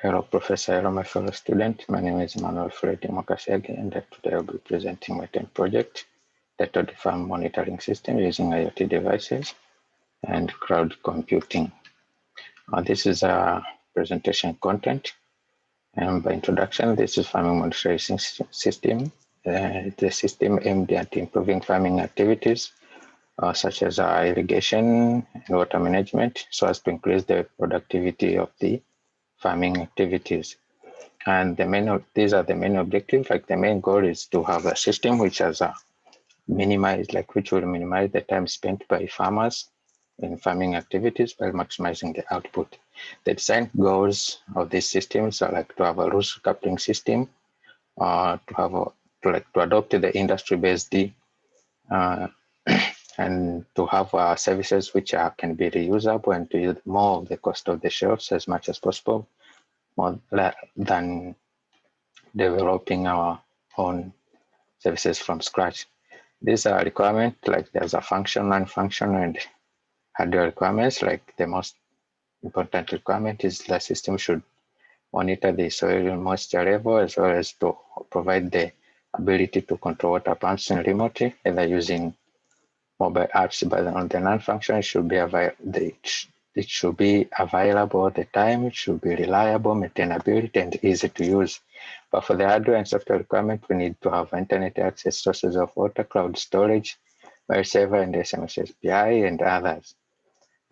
Hello, Professor. Hello, my fellow student. My name is Manuel Freddy Mokasege, and today I'll be presenting my 10th project, Data Farm Monitoring System using IoT devices and cloud computing. This is a presentation content. And by introduction, this is farming monitoring system. It's a system aimed at improving farming activities, such as irrigation and water management, so as to increase the productivity of the farming activities. And these are the main objectives. Like the main goal is to have a system which has a which will minimize the time spent by farmers in farming activities while maximizing the output. The design goals of these systems are like to have a loose coupling system, to adopt the industry-based and to have services which can be reusable and to use more of the cost of the shelves as much as possible, more than developing our own services from scratch. These are requirements, like there's a function, non-function, and hardware requirements. Like the most important requirement is the system should monitor the soil moisture level, as well as to provide the ability to control water pumps remotely, either using mobile apps. But on the non-function, it should be available all the time. It should be reliable, maintainability, and easy to use. But for the hardware and software requirement, we need to have internet access, sources of water, cloud storage, mail server, and SMS API, and others.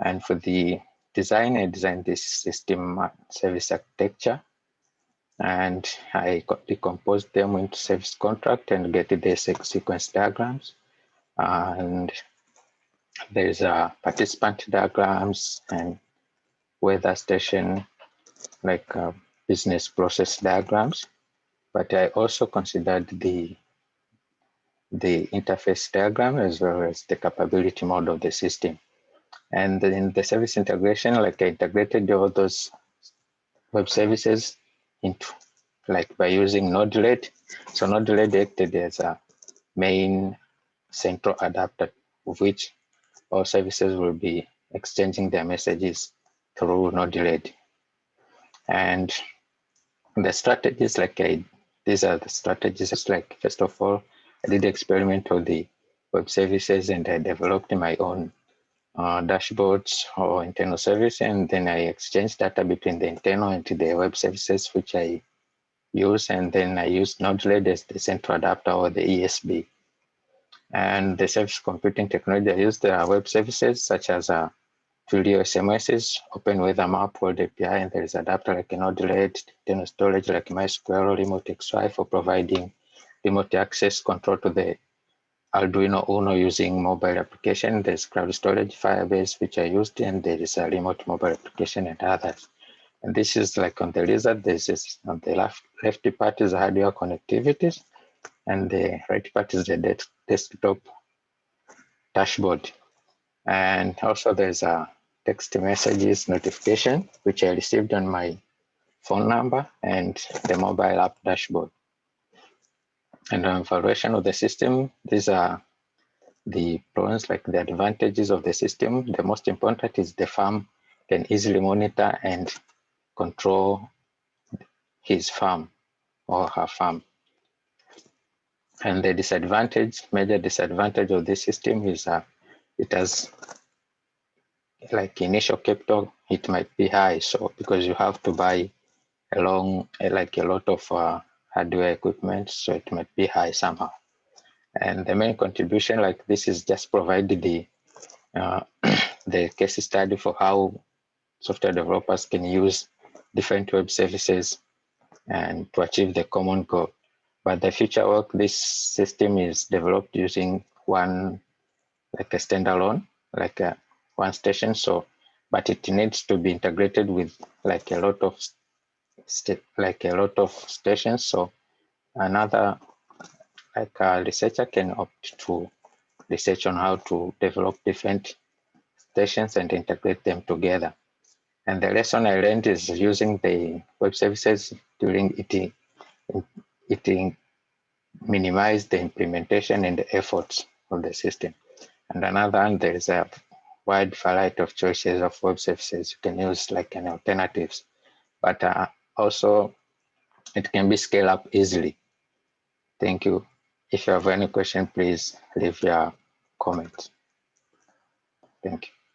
And for the design, I designed this system service architecture, and I decomposed them into service contract and get the sequence diagrams. And there's participant diagrams and weather station, like business process diagrams. But I also considered the interface diagram as well as the capability mode of the system. And in the service integration, like I integrated all those web services into, like by using Node-RED. So Node-RED acted as a main central adapter of which all services will be exchanging their messages through Node-RED. And the strategies, these are the strategies. Like first of all, I did experiment with the web services, and I developed my own dashboards or internal service, and then I exchange data between the internal and the web services which I use, and then I use Node-RED as the central adapter or the ESB. And the service computing technology, I use the web services such as Video SMSs, Open Weather Map, World API, and there is adapter like a Node-RED, internal storage like MySQL, Remote XY for providing remote access control to the Arduino Uno using mobile application. There's cloud storage, Firebase, which I used, and there is a remote mobile application and others. And this is like on the lizard, this is on the left part is hardware connectivities, and the right part is the desktop dashboard. And also there's a text messages notification, which I received on my phone number, and the mobile app dashboard. And on evaluation of the system, these are the pros, like the advantages of the system. The most important is the farm can easily monitor and control his farm or her farm. And the major disadvantage of this system is it has like initial capital, it might be high. So because you have to buy a lot of hardware equipment, so it might be high somehow. And the main contribution, like this is just provided the case study for how software developers can use different web services and to achieve the common goal. But the future work, this system is developed using one, like a standalone, like one station. So, but it needs to be integrated with like a lot of stations. So another, like a researcher can opt to research on how to develop different stations and integrate them together. And the lesson I learned is using the web services during it minimize the implementation and the efforts of the system. And another one, there is a wide variety of choices of web services you can use like an alternatives. But also it can be scaled up easily. Thank you. If you have any question, please leave your comment. Thank you.